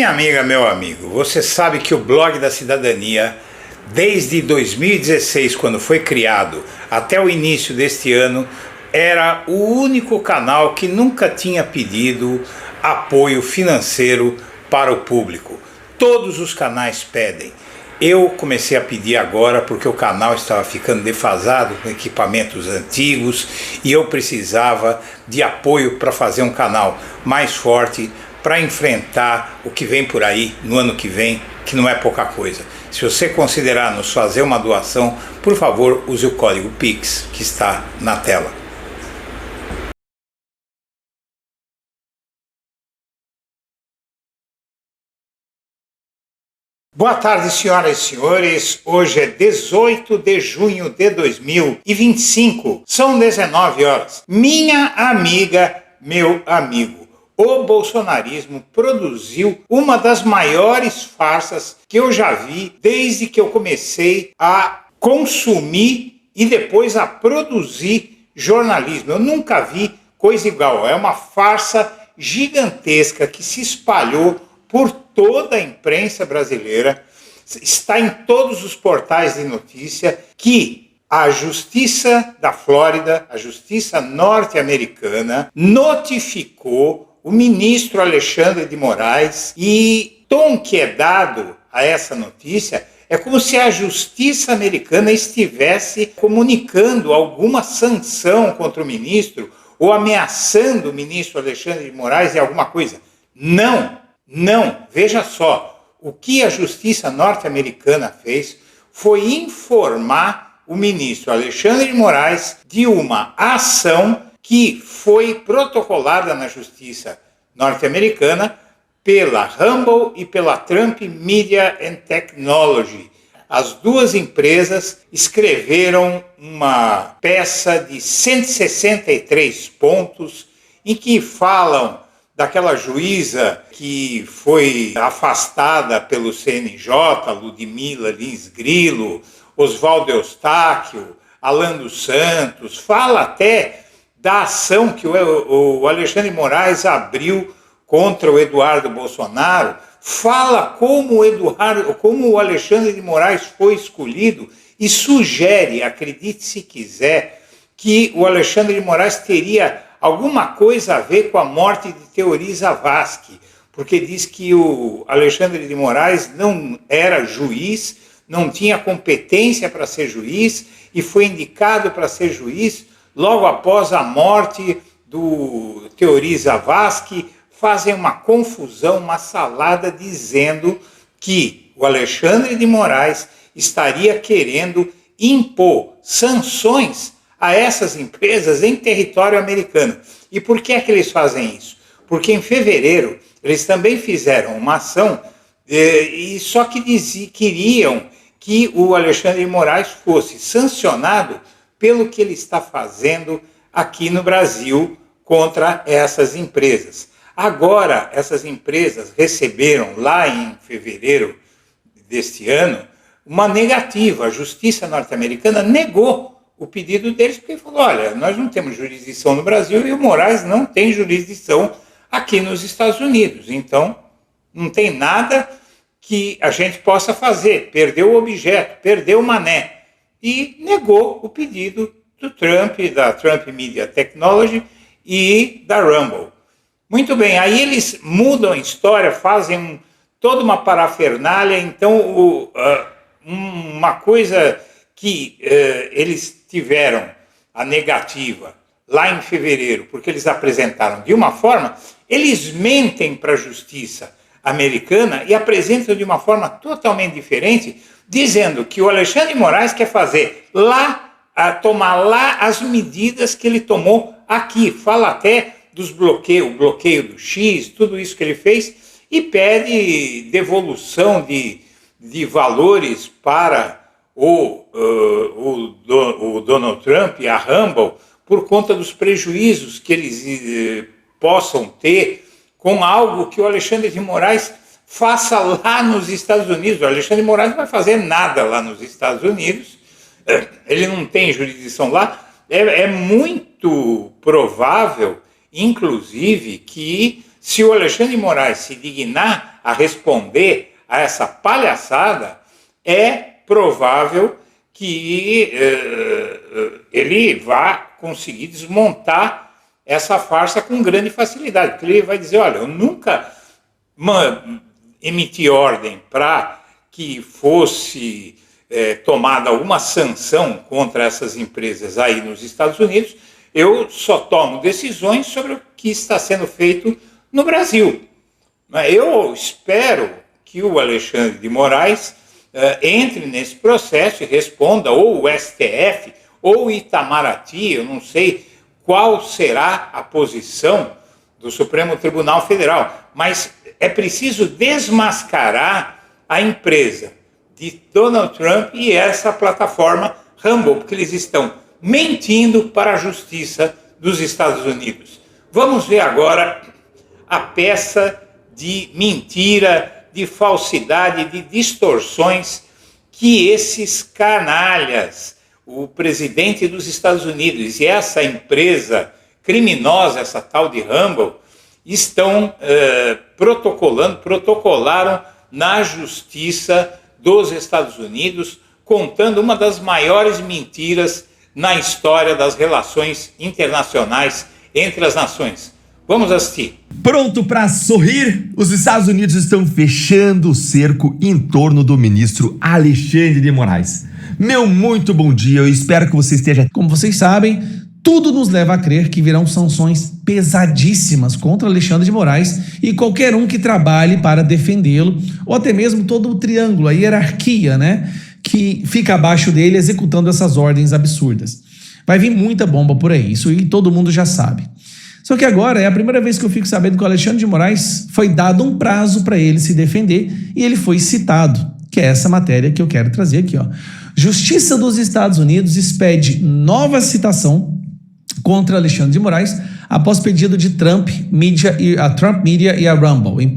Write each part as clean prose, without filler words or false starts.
Minha amiga, meu amigo, você sabe que o Blog da Cidadania, desde 2016, quando foi criado, até o início deste ano, era o único canal que nunca tinha pedido apoio financeiro para o público. Todos os canais pedem. Eu comecei a pedir agora porque o canal estava ficando defasado com equipamentos antigos e eu precisava de apoio para fazer um canal mais forte para enfrentar o que vem por aí no ano que vem, que não é pouca coisa. Se você considerar nos fazer uma doação, por favor, use o código PIX que está na tela. Boa tarde, senhoras e senhores. Hoje é 18 de junho de 2025. São 19 horas. Minha amiga, meu amigo, o bolsonarismo produziu uma das maiores farsas que eu já vi desde que eu comecei a consumir e depois a produzir jornalismo. Eu nunca vi coisa igual. É uma farsa gigantesca que se espalhou por toda a imprensa brasileira, está em todos os portais de notícia, que a Justiça da Flórida, a Justiça norte-americana, notificou o ministro Alexandre de Moraes, e tom que é dado a essa notícia é como se a Justiça americana estivesse comunicando alguma sanção contra o ministro ou ameaçando o ministro Alexandre de Moraes de alguma coisa. Não, veja só, o que a Justiça norte-americana fez foi informar o ministro Alexandre de Moraes de uma ação que foi protocolada na Justiça norte-americana pela Rumble e pela Trump Media and Technology. As duas empresas escreveram uma peça de 163 pontos em que falam daquela juíza que foi afastada pelo CNJ, Ludmila Lins Grilo, Oswaldo Eustáquio, Alan dos Santos, fala até da ação que o Alexandre de Moraes abriu contra o Eduardo Bolsonaro, fala como o Alexandre de Moraes foi escolhido e sugere, acredite se quiser, que o Alexandre de Moraes teria alguma coisa a ver com a morte de Teori Zavascki, porque diz que o Alexandre de Moraes não era juiz, não tinha competência para ser juiz e foi indicado para ser juiz logo após a morte do Teori Zavascki. Fazem uma confusão, uma salada, dizendo que o Alexandre de Moraes estaria querendo impor sanções a essas empresas em território americano. E por que é que eles fazem isso? Porque em fevereiro eles também fizeram uma ação, e só que queriam que o Alexandre de Moraes fosse sancionado pelo que ele está fazendo aqui no Brasil contra essas empresas. Agora, essas empresas receberam lá em fevereiro deste ano uma negativa. A Justiça norte-americana negou o pedido deles, porque falou, olha, nós não temos jurisdição no Brasil e o Moraes não tem jurisdição aqui nos Estados Unidos. Então, não tem nada que a gente possa fazer. Perdeu o objeto, perdeu o mané. E negou o pedido do Trump, da Trump Media Technology e da Rumble. Muito bem, aí eles mudam a história, fazem toda uma parafernália. Então, uma coisa que eles tiveram a negativa lá em fevereiro, porque eles apresentaram de uma forma, eles mentem para a justiça americana e apresentam de uma forma totalmente diferente, dizendo que o Alexandre de Moraes quer fazer lá, tomar lá as medidas que ele tomou aqui. Fala até dos bloqueios, o bloqueio do X, tudo isso que ele fez, e pede devolução de valores para o Donald Trump e a Rumble por conta dos prejuízos que eles possam ter com algo que o Alexandre de Moraes faça lá nos Estados Unidos. O Alexandre de Moraes não vai fazer nada lá nos Estados Unidos, ele não tem jurisdição lá. É muito provável, inclusive, que se o Alexandre de Moraes se dignar a responder a essa palhaçada, é provável que ele vá conseguir desmontar essa farsa com grande facilidade. Porque ele vai dizer, olha, eu nunca emiti ordem para que fosse tomada alguma sanção contra essas empresas aí nos Estados Unidos, eu só tomo decisões sobre o que está sendo feito no Brasil. Eu espero que o Alexandre de Moraes entre nesse processo e responda, ou o STF, ou o Itamaraty, eu não sei qual será a posição do Supremo Tribunal Federal, mas é preciso desmascarar a empresa de Donald Trump e essa plataforma Rumble, porque eles estão mentindo para a justiça dos Estados Unidos. Vamos ver agora a peça de mentira, de falsidade, de distorções que esses canalhas, o presidente dos Estados Unidos e essa empresa criminosa, essa tal de Rumble, estão protocolaram na justiça dos Estados Unidos, contando uma das maiores mentiras na história das relações internacionais entre as nações. Vamos assistir. Pronto para sorrir? Os Estados Unidos estão fechando o cerco em torno do ministro Alexandre de Moraes. Meu muito bom dia, eu espero que você esteja... Como vocês sabem, tudo nos leva a crer que virão sanções pesadíssimas contra Alexandre de Moraes e qualquer um que trabalhe para defendê-lo, ou até mesmo todo o triângulo, a hierarquia, né, que fica abaixo dele executando essas ordens absurdas. Vai vir muita bomba por aí, isso aí todo mundo já sabe. Só que agora é a primeira vez que eu fico sabendo que o Alexandre de Moraes foi dado um prazo para ele se defender e ele foi citado, que é essa matéria que eu quero trazer aqui, ó. Justiça dos Estados Unidos expede nova citação contra Alexandre de Moraes após pedido de Trump Media e a Rumble.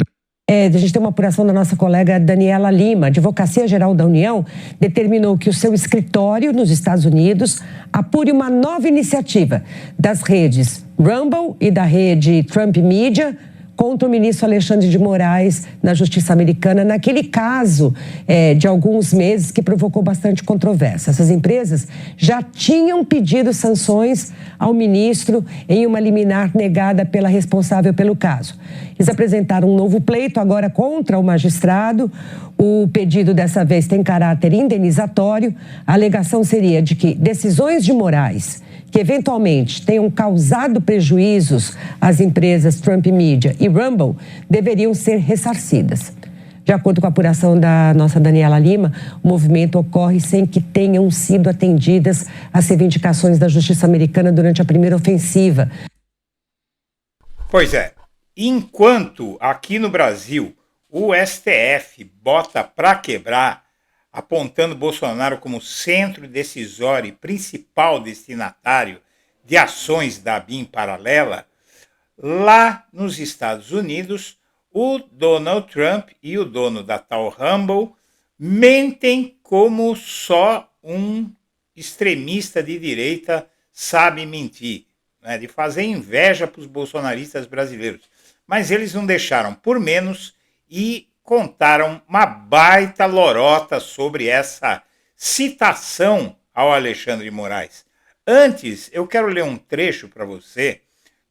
A gente tem uma apuração da nossa colega Daniela Lima. A Advocacia Geral da União determinou que o seu escritório nos Estados Unidos apure uma nova iniciativa das redes Rumble e da rede Trump Media contra o ministro Alexandre de Moraes na Justiça Americana, naquele caso de alguns meses que provocou bastante controvérsia. Essas empresas já tinham pedido sanções ao ministro em uma liminar negada pela responsável pelo caso. Eles apresentaram um novo pleito agora contra o magistrado. O pedido dessa vez tem caráter indenizatório. A alegação seria de que decisões de Moraes que eventualmente tenham causado prejuízos às empresas Trump Media e Rumble deveriam ser ressarcidas. De acordo com a apuração da nossa Daniela Lima, o movimento ocorre sem que tenham sido atendidas as reivindicações da justiça americana durante a primeira ofensiva. Pois é, enquanto aqui no Brasil o STF bota para quebrar, apontando Bolsonaro como centro decisório e principal destinatário de ações da BIM paralela, lá nos Estados Unidos, o Donald Trump e o dono da tal Rumble mentem como só um extremista de direita sabe mentir, né, de fazer inveja para os bolsonaristas brasileiros. Mas eles não deixaram por menos e contaram uma baita lorota sobre essa citação ao Alexandre de Moraes. Antes, eu quero ler um trecho para você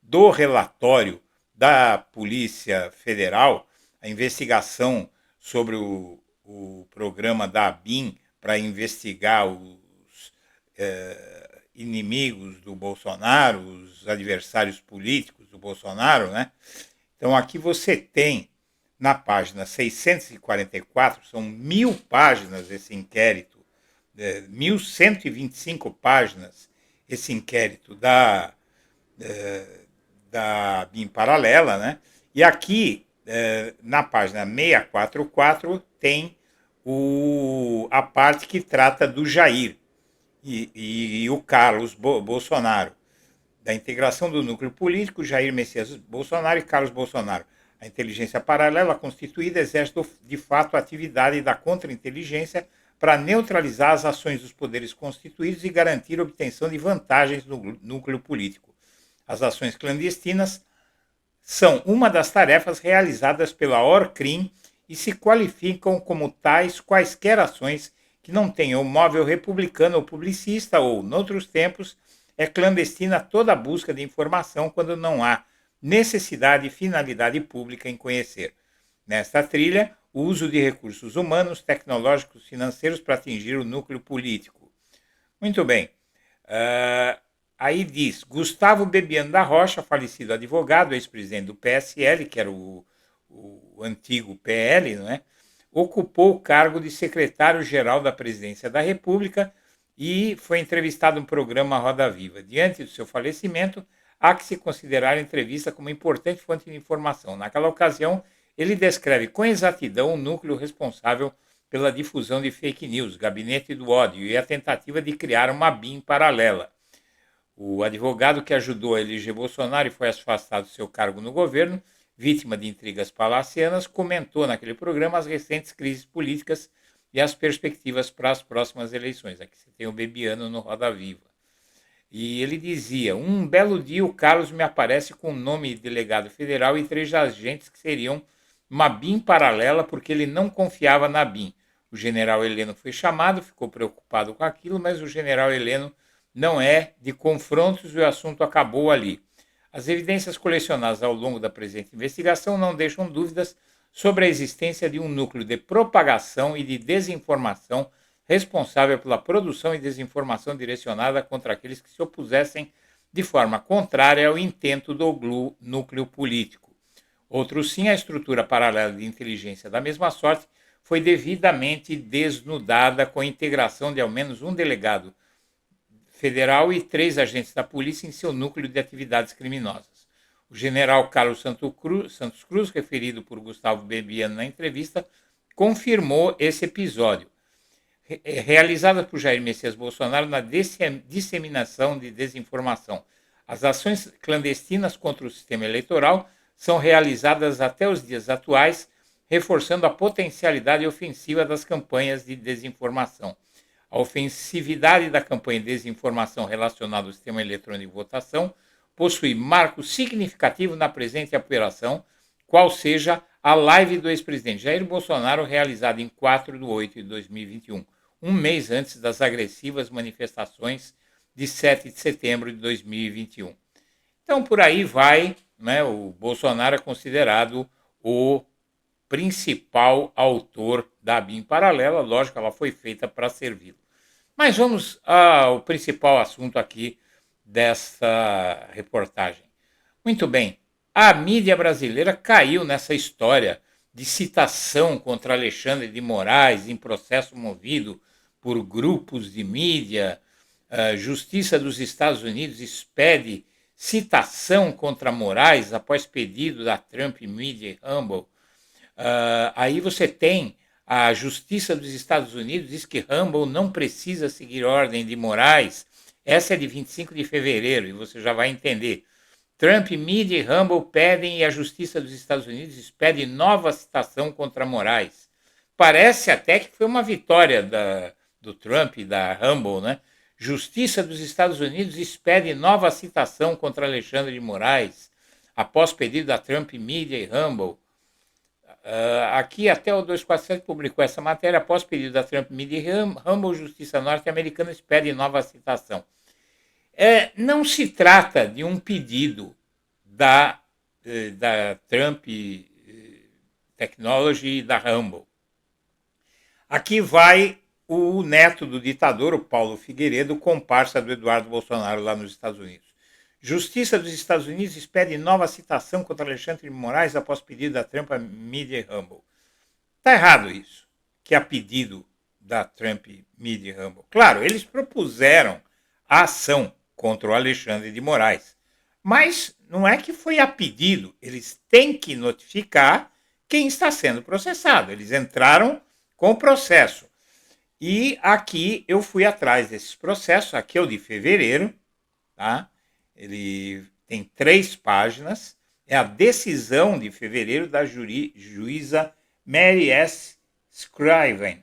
do relatório da Polícia Federal, a investigação sobre o programa da ABIN para investigar os inimigos do Bolsonaro, os adversários políticos do Bolsonaro, né? Então aqui você tem na página 644, são 1000 páginas esse inquérito, 1125 páginas esse inquérito da BIM paralela, né? E aqui, na página 644, tem a parte que trata do Jair e o Carlos Bolsonaro, da integração do núcleo político, Jair Messias Bolsonaro e Carlos Bolsonaro. A inteligência paralela constituída exerce de fato a atividade da contra-inteligência para neutralizar as ações dos poderes constituídos e garantir a obtenção de vantagens no núcleo político. As ações clandestinas são uma das tarefas realizadas pela ORCRIM e se qualificam como tais quaisquer ações que não tenham móvel republicano ou publicista ou, noutros tempos, é clandestina toda a busca de informação quando não há necessidade e finalidade pública em conhecer. Nesta trilha, o uso de recursos humanos, tecnológicos, financeiros para atingir o núcleo político. Muito bem. Aí diz, Gustavo Bebiano da Rocha, falecido advogado, ex-presidente do PSL, que era o antigo PL, não é? Ocupou o cargo de secretário-geral da Presidência da República e foi entrevistado no programa Roda Viva. Diante do seu falecimento, há que se considerar a entrevista como importante fonte de informação. Naquela ocasião, ele descreve com exatidão o núcleo responsável pela difusão de fake news, gabinete do ódio e a tentativa de criar uma BIM paralela. O advogado que ajudou a eleger Bolsonaro e foi afastado do seu cargo no governo, vítima de intrigas palacianas, comentou naquele programa as recentes crises políticas e as perspectivas para as próximas eleições. Aqui você tem o Bebiano no Roda Viva. E ele dizia, um belo dia o Carlos me aparece com o nome de delegado federal e 3 agentes que seriam uma BIM paralela porque ele não confiava na BIM. O general Heleno foi chamado, ficou preocupado com aquilo, mas o general Heleno não é de confrontos e o assunto acabou ali. As evidências colecionadas ao longo da presente investigação não deixam dúvidas sobre a existência de um núcleo de propagação e de desinformação responsável pela produção e desinformação direcionada contra aqueles que se opusessem de forma contrária ao intento do núcleo político. Outro sim, a estrutura paralela de inteligência da mesma sorte foi devidamente desnudada com a integração de ao menos um delegado federal e 3 agentes da polícia em seu núcleo de atividades criminosas. O general Carlos Santos Cruz, referido por Gustavo Bebiano na entrevista, confirmou esse episódio, realizada por Jair Messias Bolsonaro na disseminação de desinformação. As ações clandestinas contra o sistema eleitoral são realizadas até os dias atuais, reforçando a potencialidade ofensiva das campanhas de desinformação. A ofensividade da campanha de desinformação relacionada ao sistema eletrônico de votação possui marco significativo na presente operação, qual seja a live do ex-presidente Jair Bolsonaro realizada em 4/8/2021, um mês antes das agressivas manifestações de 7 de setembro de 2021. Então, por aí vai, né, o Bolsonaro é considerado o principal autor da BIM paralela, lógico, ela foi feita para servi-lo. Mas vamos ao principal assunto aqui dessa reportagem. Muito bem, a mídia brasileira caiu nessa história de citação contra Alexandre de Moraes em processo movido por grupos de mídia. A Justiça dos Estados Unidos expede citação contra Moraes após pedido da Trump Media Rumble. Aí você tem a Justiça dos Estados Unidos diz que Rumble não precisa seguir ordem de Moraes. Essa é de 25 de fevereiro e você já vai entender. Trump Media e Rumble pedem e a Justiça dos Estados Unidos expede nova citação contra Moraes. Parece até que foi uma vitória do Trump e da Rumble, né? Justiça dos Estados Unidos expede nova citação contra Alexandre de Moraes após pedido da Trump Media e Rumble. Aqui até o 247 publicou essa matéria. Após pedido da Trump Media e Rumble, Justiça norte-americana expede nova citação. Não se trata de um pedido da Trump Technology e da Rumble. Aqui vai o neto do ditador, o Paulo Figueiredo, comparsa do Eduardo Bolsonaro lá nos Estados Unidos. Justiça dos Estados Unidos expede nova citação contra Alexandre de Moraes após pedido da Trump Media e Rumble. Está errado isso, que a pedido da Trump Media e Rumble. Claro, eles propuseram a ação contra o Alexandre de Moraes, mas não é que foi a pedido, eles têm que notificar quem está sendo processado. Eles entraram com o processo. E aqui eu fui atrás desses processos, aqui é o de fevereiro, tá? Ele tem 3 páginas, é a decisão de fevereiro da juíza Mary S. Scriven,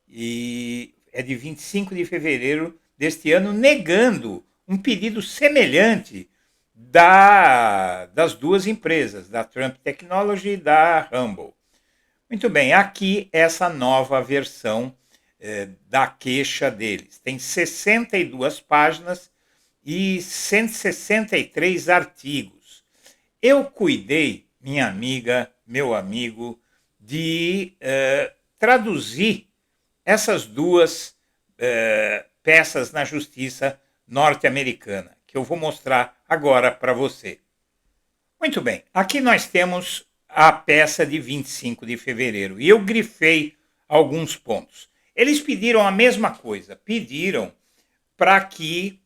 e é de 25 de fevereiro deste ano, negando um pedido semelhante das 2 empresas, da Trump Technology e da Rumble. Muito bem, aqui essa nova versão da queixa deles. Tem 62 páginas e 163 artigos. Eu cuidei, minha amiga, meu amigo, de traduzir essas duas peças na justiça norte-americana, que eu vou mostrar agora para você. Muito bem, aqui nós temos a peça de 25 de fevereiro e eu grifei alguns pontos. Eles pediram a mesma coisa, pediram para que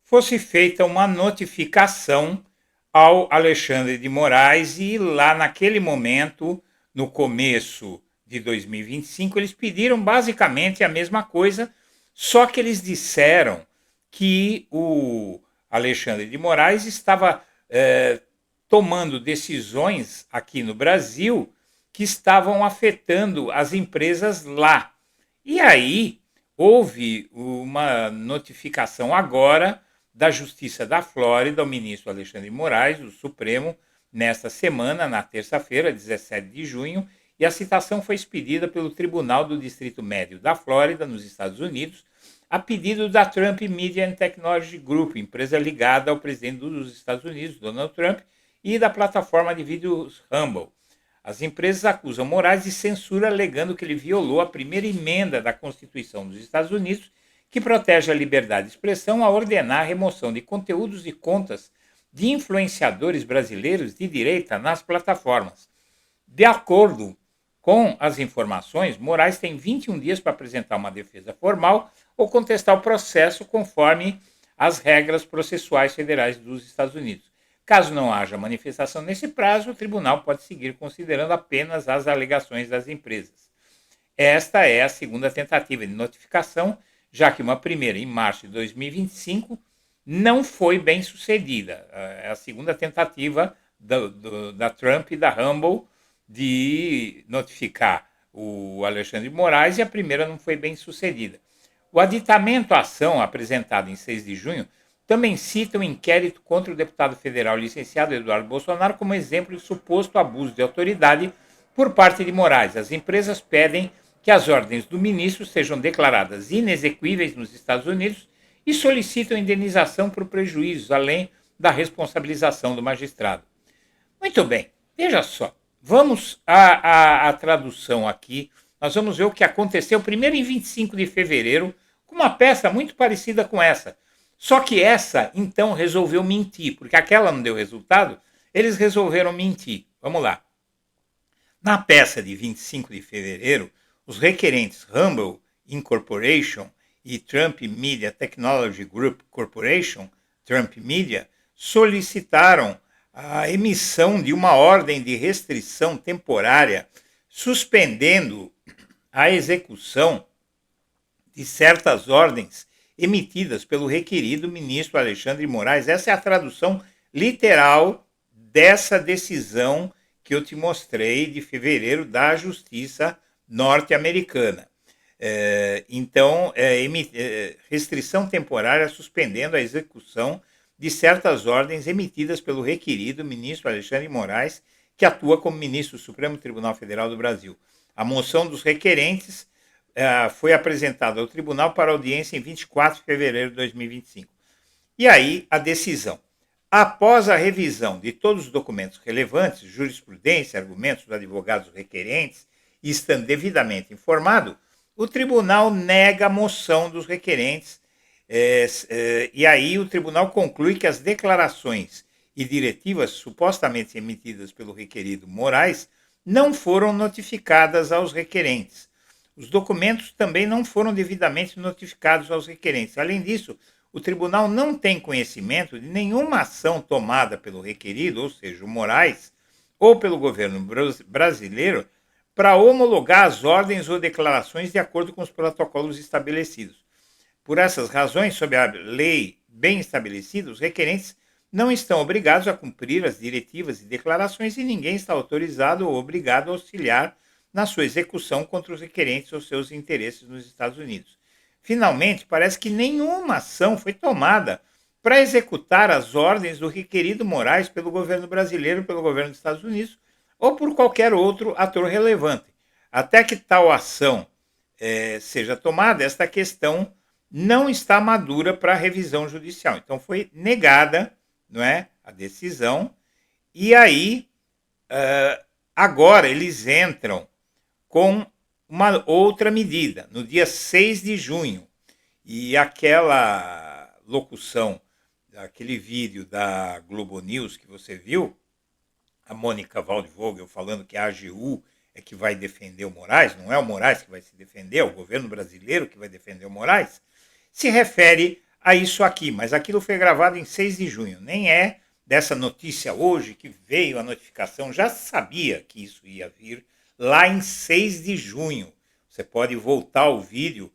fosse feita uma notificação ao Alexandre de Moraes e lá naquele momento, no começo de 2025, eles pediram basicamente a mesma coisa, só que eles disseram que o Alexandre de Moraes estava tomando decisões aqui no Brasil que estavam afetando as empresas lá. E aí houve uma notificação agora da Justiça da Flórida ao ministro Alexandre de Moraes, do Supremo, nesta semana, na terça-feira, 17 de junho, e a citação foi expedida pelo Tribunal do Distrito Médio da Flórida, nos Estados Unidos, a pedido da Trump Media and Technology Group, empresa ligada ao presidente dos Estados Unidos, Donald Trump, e da plataforma de vídeos Rumble. As empresas acusam Moraes de censura, alegando que ele violou a primeira emenda da Constituição dos Estados Unidos, que protege a liberdade de expressão, a ordenar a remoção de conteúdos e contas de influenciadores brasileiros de direita nas plataformas. De acordo com as informações, Moraes tem 21 dias para apresentar uma defesa formal ou contestar o processo conforme as regras processuais federais dos Estados Unidos. Caso não haja manifestação nesse prazo, o tribunal pode seguir considerando apenas as alegações das empresas. Esta é a segunda tentativa de notificação, já que uma primeira, em março de 2025, não foi bem sucedida. É a segunda tentativa da Trump e da Rumble de notificar o Alexandre de Moraes e a primeira não foi bem sucedida. O aditamento à ação, apresentado em 6 de junho, também cita um inquérito contra o deputado federal licenciado Eduardo Bolsonaro como exemplo de suposto abuso de autoridade por parte de Moraes. As empresas pedem que as ordens do ministro sejam declaradas inexequíveis nos Estados Unidos e solicitam indenização por prejuízos, além da responsabilização do magistrado. Muito bem, veja só, vamos à tradução aqui. Nós vamos ver o que aconteceu primeiro em 25 de fevereiro, com uma peça muito parecida com essa. Só que essa, então, resolveu mentir, porque aquela não deu resultado, eles resolveram mentir. Vamos lá. Na peça de 25 de fevereiro, os requerentes Rumble Incorporation e Trump Media Technology Group Corporation, Trump Media, solicitaram a emissão de uma ordem de restrição temporária suspendendo a execução de certas ordens emitidas pelo requerido ministro Alexandre de Moraes. Essa é a tradução literal dessa decisão que eu te mostrei de fevereiro da Justiça norte-americana. Restrição temporária suspendendo a execução de certas ordens emitidas pelo requerido ministro Alexandre de Moraes, que atua como ministro do Supremo Tribunal Federal do Brasil. A moção dos requerentes foi apresentada ao tribunal para audiência em 24 de fevereiro de 2025. E aí, a decisão. Após a revisão de todos os documentos relevantes, jurisprudência, argumentos dos advogados requerentes, e estando devidamente informado, o tribunal nega a moção dos requerentes e aí o tribunal conclui que as declarações e diretivas supostamente emitidas pelo requerido Moraes não foram notificadas aos requerentes. Os documentos também não foram devidamente notificados aos requerentes. Além disso, o tribunal não tem conhecimento de nenhuma ação tomada pelo requerido, ou seja, o Moraes, ou pelo governo brasileiro, para homologar as ordens ou declarações de acordo com os protocolos estabelecidos. Por essas razões, sob a lei bem estabelecida, os requerentes não estão obrigados a cumprir as diretivas e declarações e ninguém está autorizado ou obrigado a auxiliar na sua execução contra os requerentes ou seus interesses nos Estados Unidos. Finalmente, parece que nenhuma ação foi tomada para executar as ordens do requerido Moraes pelo governo brasileiro e pelo governo dos Estados Unidos ou por qualquer outro ator relevante. Até que tal ação seja tomada, esta questão não está madura para revisão judicial. Então foi negada, não é, a decisão, e aí agora eles entram com uma outra medida, no dia 6 de junho. E aquela locução, aquele vídeo da Globo News que você viu, a Mônica Waldvogel falando que a AGU é que vai defender o Moraes, não é o Moraes que vai se defender, é o governo brasileiro que vai defender o Moraes, se refere a isso aqui, mas aquilo foi gravado em 6 de junho, nem é dessa notícia hoje que veio a notificação, já sabia que isso ia vir lá em 6 de junho. Você pode voltar ao vídeo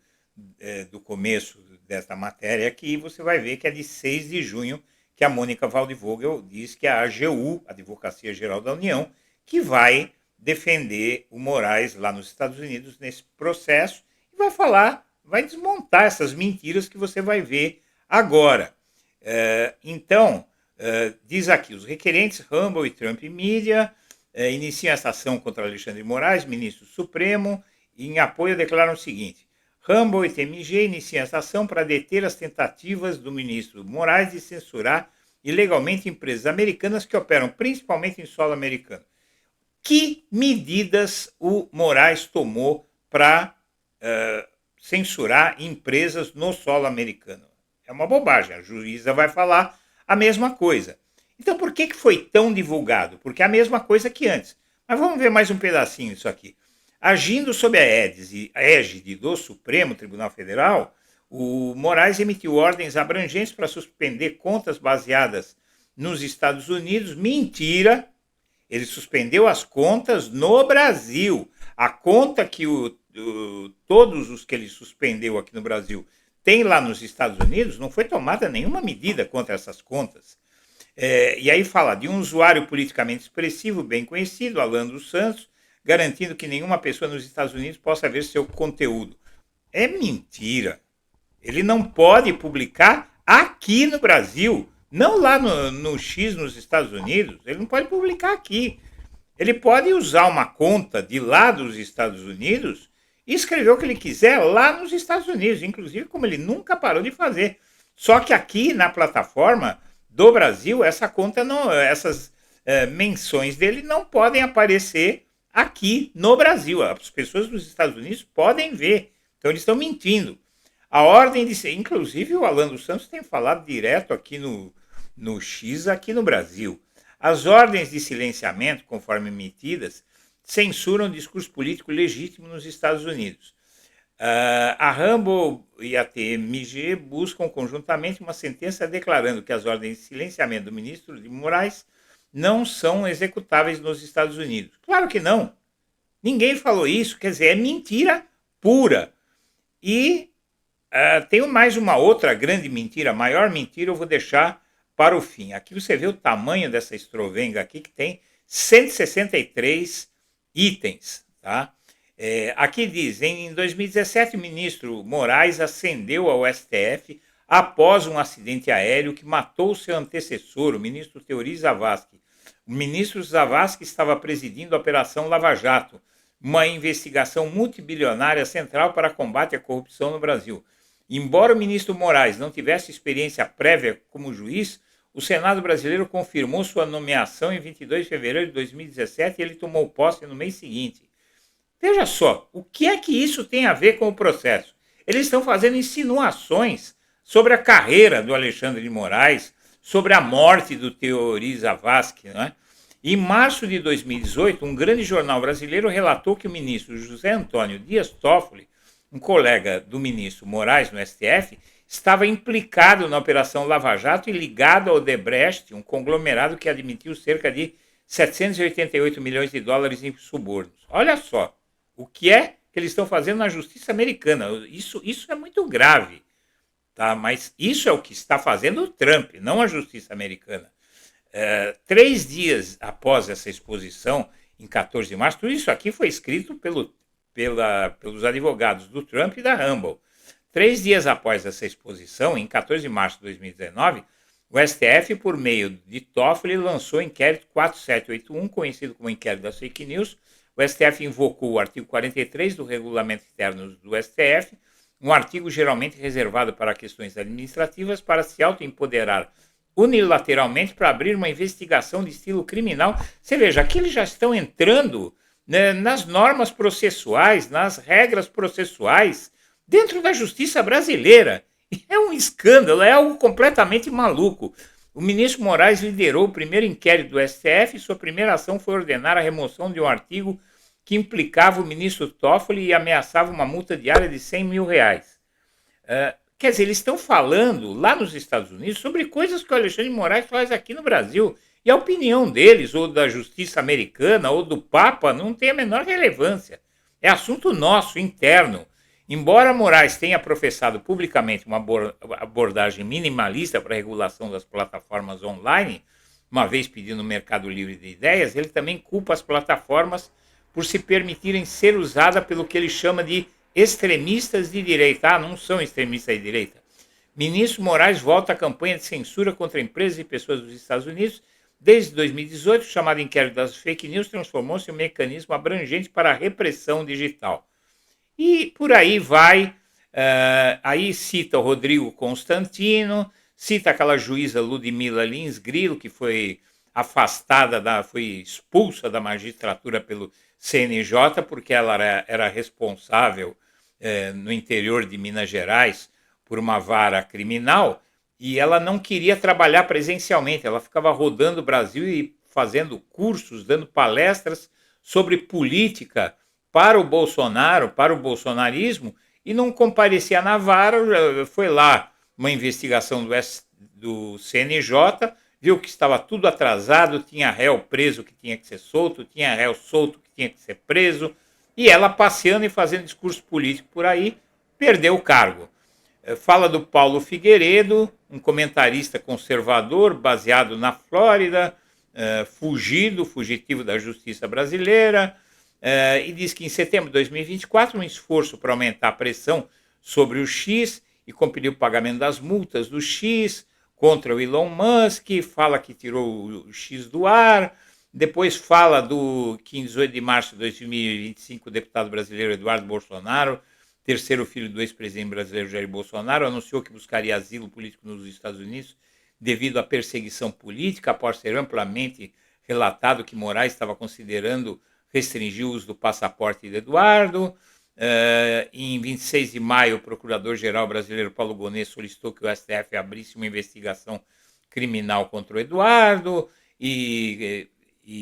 do começo desta matéria aqui e você vai ver que é de 6 de junho que a Mônica Waldvogel diz que é a AGU, a Advocacia Geral da União, que vai defender o Moraes lá nos Estados Unidos nesse processo e vai falar, vai desmontar essas mentiras que você vai ver agora. Então, diz aqui, os requerentes Rumble e Trump Media iniciam essa ação contra Alexandre de Moraes, ministro supremo, e em apoio declaram o seguinte: Rumble e TMG iniciam essa ação para deter as tentativas do ministro Moraes de censurar ilegalmente empresas americanas que operam principalmente em solo americano. Que medidas o Moraes tomou para censurar empresas no solo americano? É uma bobagem, a juíza vai falar a mesma coisa. Então por que foi tão divulgado? Porque é a mesma coisa que antes. Mas vamos ver mais um pedacinho disso aqui. Agindo sob a égide do Supremo Tribunal Federal, o Moraes emitiu ordens abrangentes para suspender contas baseadas nos Estados Unidos. Mentira! Ele suspendeu as contas no Brasil. A conta que todos os que ele suspendeu aqui no Brasil têm lá nos Estados Unidos, não foi tomada nenhuma medida contra essas contas. E aí fala de um usuário politicamente expressivo, bem conhecido, Alan dos Santos, garantindo que nenhuma pessoa nos Estados Unidos possa ver seu conteúdo. É mentira. Ele não pode publicar aqui no Brasil, não lá no X nos Estados Unidos. Ele não pode publicar aqui. Ele pode usar uma conta de lá dos Estados Unidos e escrever o que ele quiser lá nos Estados Unidos, inclusive como ele nunca parou de fazer. Só que aqui na plataforma do Brasil, essa conta não, essas menções dele não podem aparecer aqui no Brasil. As pessoas dos Estados Unidos podem ver. Então eles estão mentindo. A ordem de... Inclusive o Alan dos Santos tem falado direto aqui no X, aqui no Brasil. As ordens de silenciamento, conforme emitidas, censuram o discurso político legítimo nos Estados Unidos. A Rumble e a TMG buscam conjuntamente uma sentença declarando que as ordens de silenciamento do ministro de Moraes não são executáveis nos Estados Unidos. Claro que não. Ninguém falou isso, quer dizer, é mentira pura. E tem mais uma outra grande mentira, a maior mentira eu vou deixar para o fim. Aqui você vê o tamanho dessa estrovenga aqui, que tem 163 itens, tá? Aqui diz, em 2017 o ministro Moraes ascendeu ao STF após um acidente aéreo que matou seu antecessor, o ministro Teori Zavascki. O ministro Zavascki estava presidindo a Operação Lava Jato, uma investigação multibilionária central para combate à corrupção no Brasil. Embora o ministro Moraes não tivesse experiência prévia como juiz, o Senado brasileiro confirmou sua nomeação em 22 de fevereiro de 2017 e ele tomou posse no mês seguinte. Veja só, o que é que isso tem a ver com o processo? Eles estão fazendo insinuações sobre a carreira do Alexandre de Moraes, sobre a morte do Teori Zavascki, não é? Em março de 2018, um grande jornal brasileiro relatou que o ministro José Antônio Dias Toffoli, um colega do ministro Moraes no STF, estava implicado na Operação Lava Jato e ligado ao Odebrecht, um conglomerado que admitiu cerca de 788 milhões de dólares em subornos. Olha só, o que é que eles estão fazendo na justiça americana? Isso é muito grave, tá? Mas isso é o que está fazendo o Trump, não a justiça americana. 3 dias após essa exposição, em 14 de março, tudo isso aqui foi escrito pelos advogados do Trump e da Rumble. 3 dias após essa exposição, em 14 de março de 2019, O STF, por meio de Toffoli, lançou o inquérito 4781, conhecido como inquérito das fake news. O STF invocou o artigo 43 do Regulamento Interno do STF, um artigo geralmente reservado para questões administrativas, para se autoempoderar unilateralmente para abrir uma investigação de estilo criminal. Você veja, aqui eles já estão entrando, né, nas normas processuais, nas regras processuais, dentro da justiça brasileira. É um escândalo, é algo completamente maluco. O ministro Moraes liderou o primeiro inquérito do STF e sua primeira ação foi ordenar a remoção de um artigo que implicava o ministro Toffoli e ameaçava uma multa diária de R$100 mil. Quer dizer, eles estão falando lá nos Estados Unidos sobre coisas que o Alexandre de Moraes faz aqui no Brasil. E a opinião deles, ou da justiça americana, ou do Papa, não tem a menor relevância. É assunto nosso, interno. Embora Moraes tenha professado publicamente uma abordagem minimalista para a regulação das plataformas online, uma vez pedindo o mercado livre de ideias, ele também culpa as plataformas por se permitirem ser usadas pelo que ele chama de extremistas de direita. Não são extremistas de direita. Ministro Moraes volta à campanha de censura contra empresas e pessoas dos Estados Unidos. Desde 2018, o chamado inquérito das fake news transformou-se em um mecanismo abrangente para a repressão digital. E por aí vai, aí cita o Rodrigo Constantino, cita aquela juíza Ludmila Lins Grilo, que foi afastada, foi expulsa da magistratura pelo CNJ, porque ela era responsável no interior de Minas Gerais por uma vara criminal, e ela não queria trabalhar presencialmente, ela ficava rodando o Brasil e fazendo cursos, dando palestras sobre política para o Bolsonaro, para o bolsonarismo, e não comparecia na vara. Foi lá uma investigação do CNJ, viu que estava tudo atrasado, tinha réu preso que tinha que ser solto, tinha réu solto que tinha que ser preso, e ela passeando e fazendo discurso político por aí, perdeu o cargo. Fala do Paulo Figueiredo, um comentarista conservador, baseado na Flórida, fugitivo da justiça brasileira, e diz que em setembro de 2024, um esforço para aumentar a pressão sobre o X e compelir o pagamento das multas do X contra o Elon Musk, fala que tirou o X do ar, depois fala que em 18 de março de 2025 o deputado brasileiro Eduardo Bolsonaro, terceiro filho do ex-presidente brasileiro Jair Bolsonaro, anunciou que buscaria asilo político nos Estados Unidos devido à perseguição política, após ser amplamente relatado que Moraes estava considerando restringir o uso do passaporte de Eduardo. Em 26 de maio, o procurador-geral brasileiro Paulo Gonet solicitou que o STF abrisse uma investigação criminal contra o Eduardo e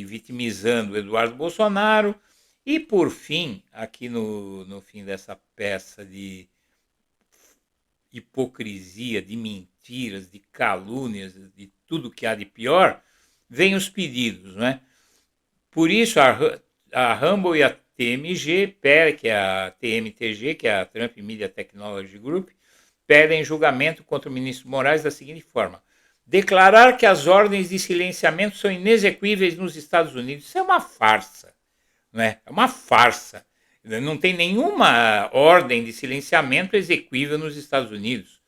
vitimizando o Eduardo Bolsonaro. E, por fim, aqui no fim dessa peça de hipocrisia, de mentiras, de calúnias, de tudo que há de pior, vêm os pedidos, né? Por isso, a Rumble e a TMG, que é a TMTG, que é a Trump Media Technology Group, pedem julgamento contra o ministro Moraes da seguinte forma: declarar que as ordens de silenciamento são inexequíveis nos Estados Unidos. Isso é uma farsa, não é? É uma farsa. Não tem nenhuma ordem de silenciamento exequível nos Estados Unidos.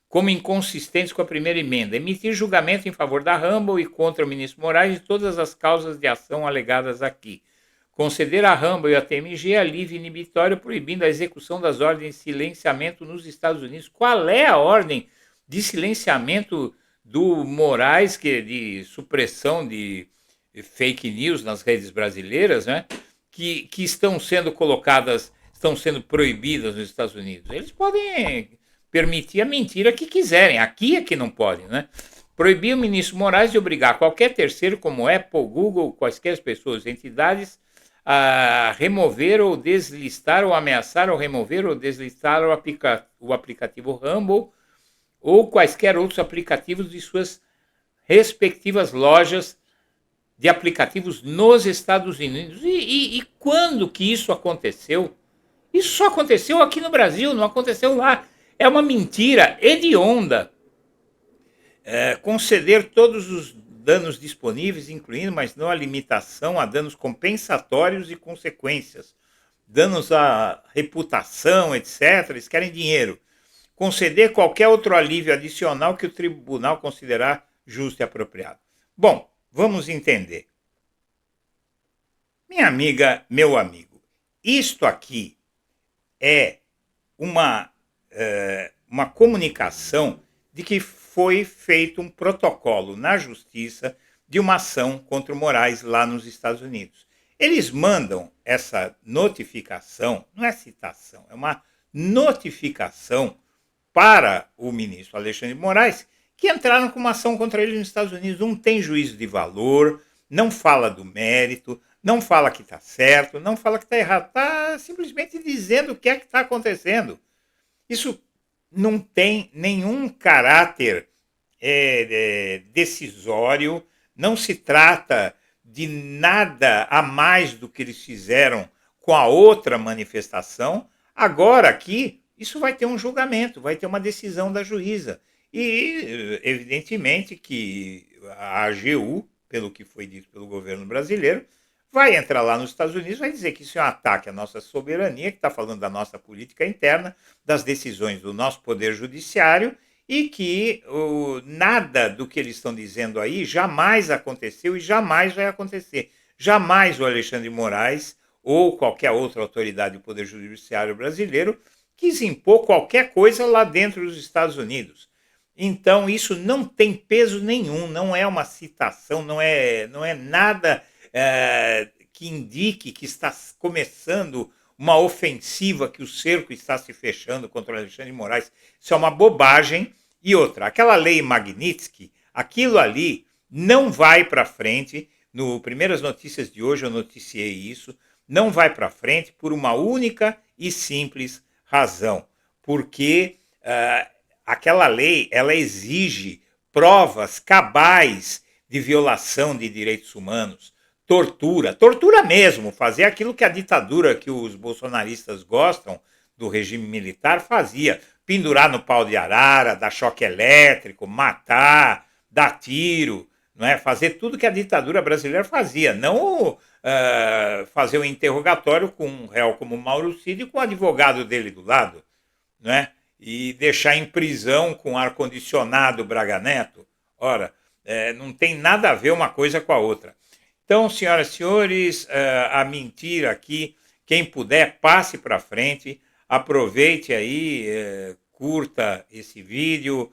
Como inconsistentes com a primeira emenda, emitir julgamento em favor da Rumble e contra o ministro Moraes de todas as causas de ação alegadas aqui. Conceder à Rumble e à TMG alívio inibitório proibindo a execução das ordens de silenciamento nos Estados Unidos. Qual é a ordem de silenciamento do Moraes, que é de supressão de fake news nas redes brasileiras, né? Que estão sendo colocadas, estão sendo proibidas nos Estados Unidos? Eles podem permitir a mentira que quiserem, aqui é que não podem, né? Proibir o ministro Moraes de obrigar qualquer terceiro, como Apple, Google, quaisquer pessoas, entidades, a remover ou deslistar, ou ameaçar ou remover ou deslistar o aplicativo Rumble ou quaisquer outros aplicativos de suas respectivas lojas de aplicativos nos Estados Unidos. E quando que isso aconteceu? Isso só aconteceu aqui no Brasil, não aconteceu lá. É uma mentira hedionda. Conceder todos os danos disponíveis, incluindo, mas não a limitação, a danos compensatórios e consequências. Danos à reputação, etc. Eles querem dinheiro. Conceder qualquer outro alívio adicional que o tribunal considerar justo e apropriado. Bom, vamos entender. Minha amiga, meu amigo, isto aqui é uma comunicação de que foi feito um protocolo na justiça de uma ação contra o Moraes lá nos Estados Unidos. Eles mandam essa notificação, não é citação, é uma notificação para o ministro Alexandre de Moraes, que entraram com uma ação contra ele nos Estados Unidos. Não tem juízo de valor, não fala do mérito, não fala que está certo, não fala que está errado, está simplesmente dizendo o que é que está acontecendo. Isso não tem nenhum caráter decisório, não se trata de nada a mais do que eles fizeram com a outra manifestação. Agora aqui, isso vai ter um julgamento, vai ter uma decisão da juíza. E, evidentemente, que a AGU, pelo que foi dito pelo governo brasileiro, vai entrar lá nos Estados Unidos, vai dizer que isso é um ataque à nossa soberania, que está falando da nossa política interna, das decisões do nosso poder judiciário, e que nada do que eles estão dizendo aí jamais aconteceu e jamais vai acontecer. Jamais o Alexandre de Moraes ou qualquer outra autoridade do poder judiciário brasileiro quis impor qualquer coisa lá dentro dos Estados Unidos. Então isso não tem peso nenhum, não é uma citação, não é nada que indique que está começando uma ofensiva, que o cerco está se fechando contra o Alexandre de Moraes. Isso é uma bobagem. E outra, aquela lei Magnitsky, aquilo ali não vai para frente. No Primeiras Notícias de hoje eu noticiei isso. Não vai para frente por uma única e simples razão. Porque aquela lei, ela exige provas cabais de violação de direitos humanos, tortura mesmo, fazer aquilo que a ditadura que os bolsonaristas gostam do regime militar fazia, pendurar no pau de arara, dar choque elétrico, matar, dar tiro, não é? Fazer tudo que a ditadura brasileira fazia, não fazer um interrogatório com um réu como Mauro Cid e com o advogado dele do lado, não é? E deixar em prisão com ar-condicionado Braga Neto. Ora, não tem nada a ver uma coisa com a outra. Então, senhoras e senhores, a mentira aqui, quem puder, passe para frente, aproveite aí, curta esse vídeo,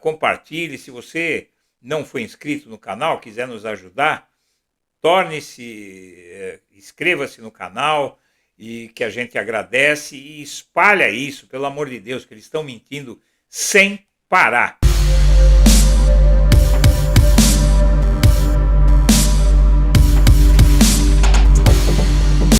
compartilhe. Se você não foi inscrito no canal, quiser nos ajudar, torne-se, inscreva-se no canal, e que a gente agradece, e espalha isso, pelo amor de Deus, que eles estão mentindo sem parar.